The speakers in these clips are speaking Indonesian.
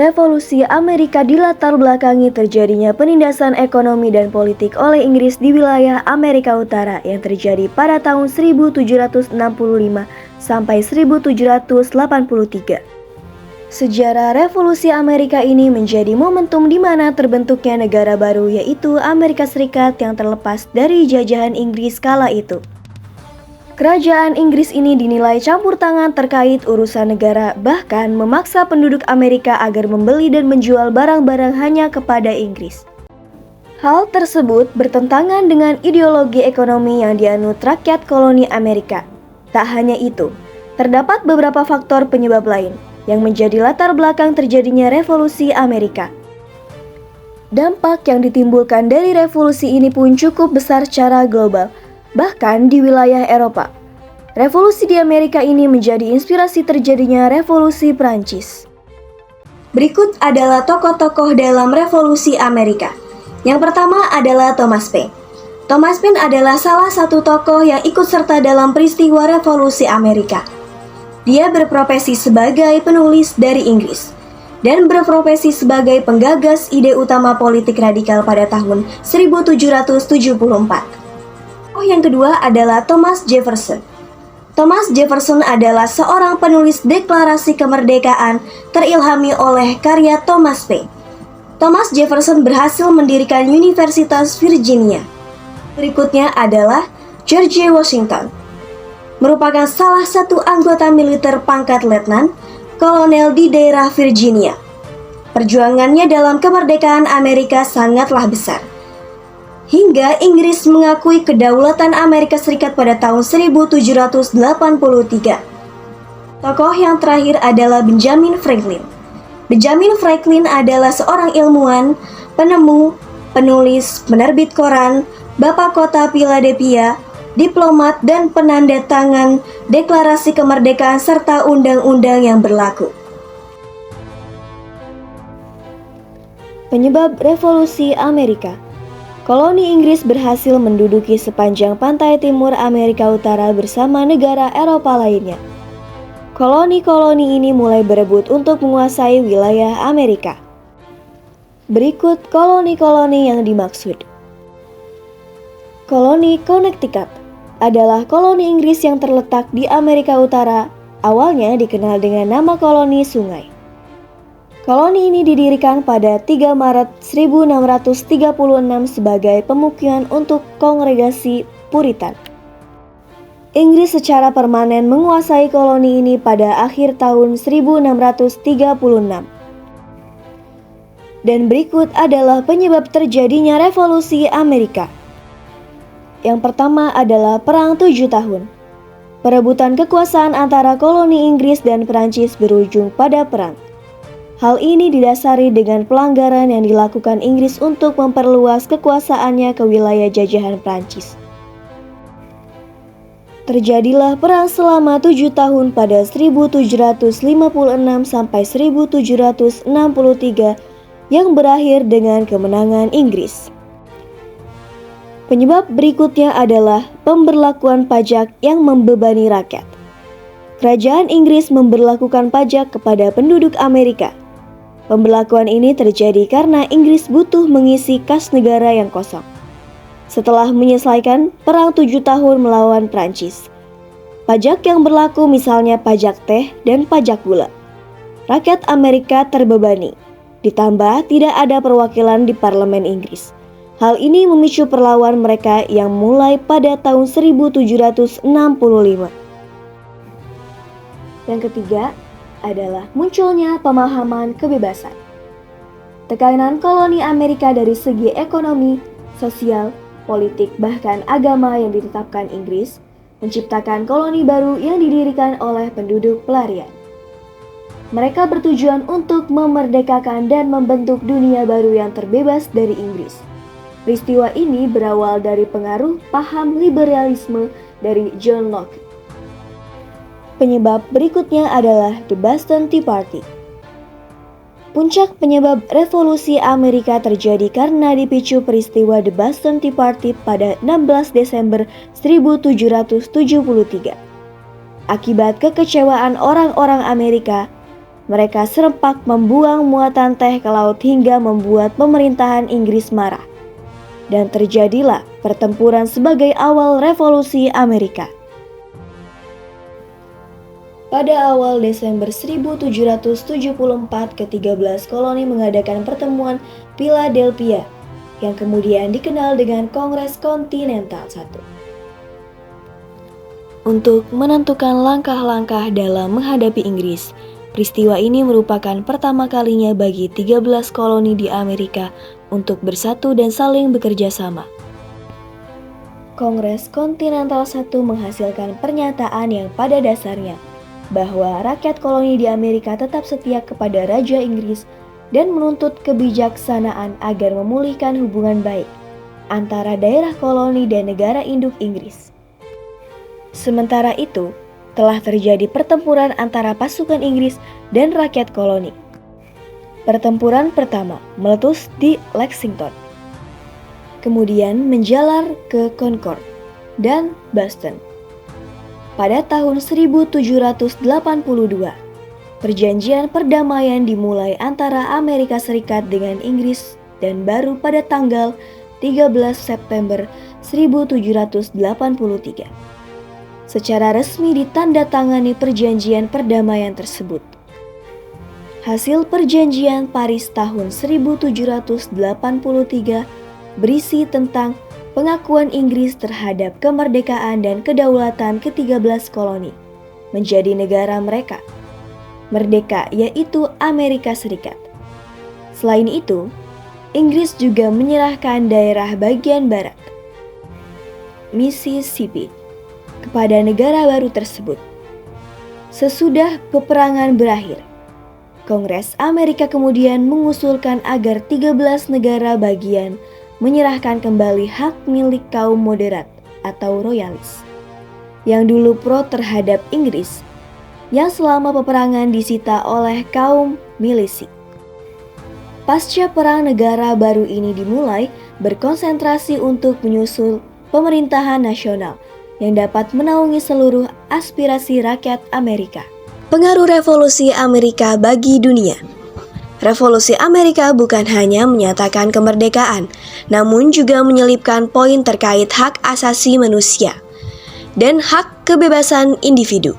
Revolusi Amerika dilatar belakangi terjadinya penindasan ekonomi dan politik oleh Inggris di wilayah Amerika Utara yang terjadi pada tahun 1765 sampai 1783. Sejarah Revolusi Amerika ini menjadi momentum di mana terbentuknya negara baru, yaitu Amerika Serikat yang terlepas dari jajahan Inggris kala itu. Kerajaan Inggris ini dinilai campur tangan terkait urusan negara, bahkan memaksa penduduk Amerika agar membeli dan menjual barang-barang hanya kepada Inggris. Hal tersebut bertentangan dengan ideologi ekonomi yang dianut rakyat koloni Amerika. Tak hanya itu, terdapat beberapa faktor penyebab lain yang menjadi latar belakang terjadinya revolusi Amerika. Dampak yang ditimbulkan dari revolusi ini pun cukup besar secara global, bahkan di wilayah Eropa. Revolusi di Amerika ini menjadi inspirasi terjadinya revolusi Prancis. Berikut adalah tokoh-tokoh dalam revolusi Amerika. Yang pertama adalah Thomas Paine. Thomas Paine adalah salah satu tokoh yang ikut serta dalam peristiwa revolusi Amerika. Dia berprofesi sebagai penulis dari Inggris dan berprofesi sebagai penggagas ide utama politik radikal pada tahun 1774. Yang kedua adalah Thomas Jefferson. Thomas Jefferson adalah seorang penulis deklarasi kemerdekaan terilhami oleh karya Thomas Paine. Thomas Jefferson berhasil mendirikan Universitas Virginia. Berikutnya adalah George Washington. Merupakan salah satu anggota militer pangkat letnan, kolonel di daerah Virginia. Perjuangannya dalam kemerdekaan Amerika sangatlah besar. Hingga Inggris mengakui kedaulatan Amerika Serikat pada tahun 1783. Tokoh yang terakhir adalah Benjamin Franklin. Benjamin Franklin adalah seorang ilmuwan, penemu, penulis, penerbit koran, bapak kota Philadelphia, diplomat, dan penanda tangan deklarasi kemerdekaan serta undang-undang yang berlaku. Penyebab revolusi Amerika. Koloni Inggris berhasil menduduki sepanjang pantai timur Amerika Utara bersama negara Eropa lainnya. Koloni-koloni ini mulai berebut untuk menguasai wilayah Amerika. Berikut koloni-koloni yang dimaksud. Koloni Connecticut adalah koloni Inggris yang terletak di Amerika Utara, awalnya dikenal dengan nama koloni sungai. Koloni ini didirikan pada 3 Maret 1636 sebagai pemukiman untuk kongregasi Puritan. Inggris secara permanen menguasai koloni ini pada akhir tahun 1636. Dan berikut adalah penyebab terjadinya revolusi Amerika. Yang pertama adalah Perang 7 Tahun. Perebutan kekuasaan antara koloni Inggris dan Perancis berujung pada perang. Hal ini didasari dengan pelanggaran yang dilakukan Inggris untuk memperluas kekuasaannya ke wilayah jajahan Prancis. Terjadilah perang selama 7 tahun pada 1756 sampai 1763 yang berakhir dengan kemenangan Inggris. Penyebab berikutnya adalah pemberlakuan pajak yang membebani rakyat. Kerajaan Inggris memberlakukan pajak kepada penduduk Amerika. Pemberlakuan ini terjadi karena Inggris butuh mengisi kas negara yang kosong. Setelah menyelesaikan perang 7 tahun melawan Prancis, pajak yang berlaku misalnya pajak teh dan pajak gula. Rakyat Amerika terbebani, ditambah tidak ada perwakilan di parlemen Inggris. Hal ini memicu perlawanan mereka yang mulai pada tahun 1765. Yang ketiga adalah munculnya pemahaman kebebasan. Tekanan koloni Amerika dari segi ekonomi, sosial, politik, bahkan agama yang ditetapkan Inggris menciptakan koloni baru yang didirikan oleh penduduk pelarian. Mereka bertujuan untuk memerdekakan dan membentuk dunia baru yang terbebas dari Inggris. Peristiwa ini berawal dari pengaruh paham liberalisme dari John Locke. Penyebab berikutnya adalah The Boston Tea Party. Puncak penyebab revolusi Amerika terjadi karena dipicu peristiwa The Boston Tea Party pada 16 Desember 1773. Akibat kekecewaan orang-orang Amerika, mereka serempak membuang muatan teh ke laut hingga membuat pemerintahan Inggris marah. Dan terjadilah pertempuran sebagai awal revolusi Amerika. Pada awal Desember 1774, ke-13 koloni mengadakan pertemuan Philadelphia yang kemudian dikenal dengan Kongres Kontinental I. Untuk menentukan langkah-langkah dalam menghadapi Inggris, peristiwa ini merupakan pertama kalinya bagi 13 koloni di Amerika untuk bersatu dan saling bekerja sama. Kongres Kontinental I menghasilkan pernyataan yang pada dasarnya bahwa rakyat koloni di Amerika tetap setia kepada Raja Inggris dan menuntut kebijaksanaan agar memulihkan hubungan baik antara daerah koloni dan negara induk Inggris. Sementara itu, telah terjadi pertempuran antara pasukan Inggris dan rakyat koloni. Pertempuran pertama meletus di Lexington, kemudian menjalar ke Concord dan Boston. Pada tahun 1782, perjanjian perdamaian dimulai antara Amerika Serikat dengan Inggris dan baru pada tanggal 13 September 1783. Secara resmi ditandatangani perjanjian perdamaian tersebut. Hasil perjanjian Paris tahun 1783 berisi tentang pengakuan Inggris terhadap kemerdekaan dan kedaulatan ke-13 koloni menjadi negara mereka merdeka, yaitu Amerika Serikat. Selain itu, Inggris juga menyerahkan daerah bagian barat Mississippi kepada negara baru tersebut. Sesudah peperangan berakhir, Kongres Amerika kemudian mengusulkan agar 13 negara bagian menyerahkan kembali hak milik kaum moderat atau royalis yang dulu pro terhadap Inggris, yang selama peperangan disita oleh kaum milisi. Pasca perang, negara baru ini dimulai berkonsentrasi untuk menyusul pemerintahan nasional yang dapat menaungi seluruh aspirasi rakyat Amerika. Pengaruh revolusi Amerika bagi dunia. Revolusi Amerika bukan hanya menyatakan kemerdekaan, namun juga menyelipkan poin terkait hak asasi manusia dan hak kebebasan individu.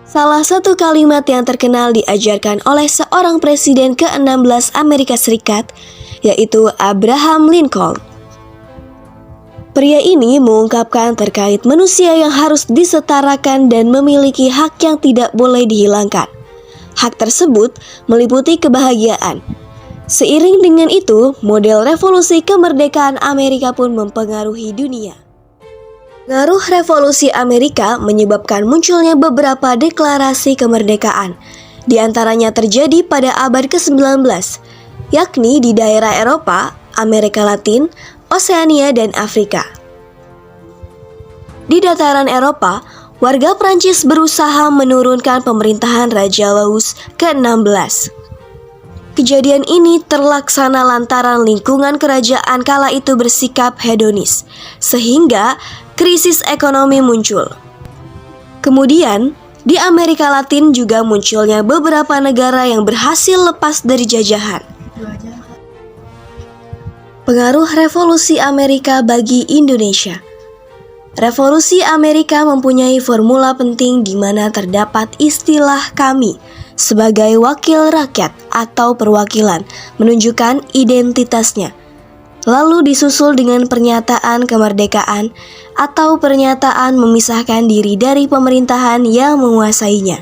Salah satu kalimat yang terkenal diajarkan oleh seorang presiden ke-16 Amerika Serikat, yaitu Abraham Lincoln. Pria ini mengungkapkan terkait manusia yang harus disetarakan dan memiliki hak yang tidak boleh dihilangkan. Hak tersebut meliputi kebahagiaan. Seiring dengan itu, model revolusi kemerdekaan Amerika pun mempengaruhi dunia. Pengaruh revolusi Amerika menyebabkan munculnya beberapa deklarasi kemerdekaan. Di antaranya terjadi pada abad ke-19, yakni di daerah Eropa, Amerika Latin, Oseania, dan Afrika. Di dataran Eropa, warga Prancis berusaha menurunkan pemerintahan Raja Louis ke-16. Kejadian ini terlaksana lantaran lingkungan kerajaan kala itu bersikap hedonis, sehingga krisis ekonomi muncul. Kemudian, di Amerika Latin juga munculnya beberapa negara yang berhasil lepas dari jajahan. Pengaruh revolusi Amerika bagi Indonesia. Revolusi Amerika mempunyai formula penting di mana terdapat istilah kami sebagai wakil rakyat atau perwakilan menunjukkan identitasnya. Lalu disusul dengan pernyataan kemerdekaan atau pernyataan memisahkan diri dari pemerintahan yang menguasainya.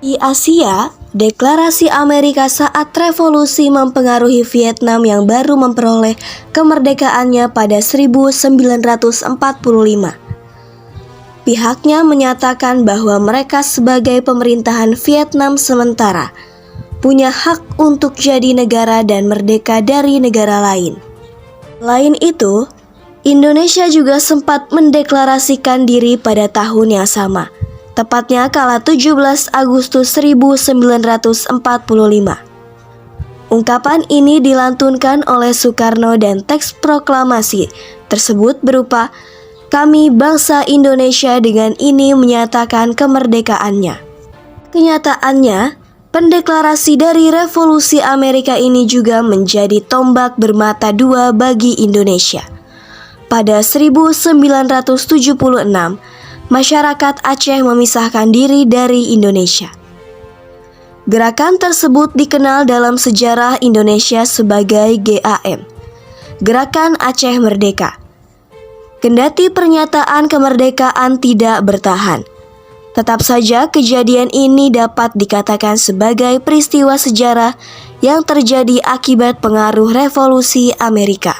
Di Asia, deklarasi Amerika saat revolusi mempengaruhi Vietnam yang baru memperoleh kemerdekaannya pada 1945. Pihaknya menyatakan bahwa mereka sebagai pemerintahan Vietnam sementara punya hak untuk jadi negara dan merdeka dari negara lain. Lain itu, Indonesia juga sempat mendeklarasikan diri pada tahun yang sama, tepatnya kala 17 Agustus 1945. Ungkapan ini dilantunkan oleh Soekarno dan teks proklamasi tersebut berupa "Kami bangsa Indonesia" dengan ini menyatakan kemerdekaannya. Kenyataannya, Pendeklarasi dari Revolusi Amerika ini juga menjadi tombak bermata dua bagi Indonesia. Pada 1976, masyarakat Aceh memisahkan diri dari Indonesia. Gerakan tersebut dikenal dalam sejarah Indonesia sebagai GAM, Gerakan Aceh Merdeka. Kendati pernyataan kemerdekaan tidak bertahan, tetap saja kejadian ini dapat dikatakan sebagai peristiwa sejarah yang terjadi akibat pengaruh Revolusi Amerika.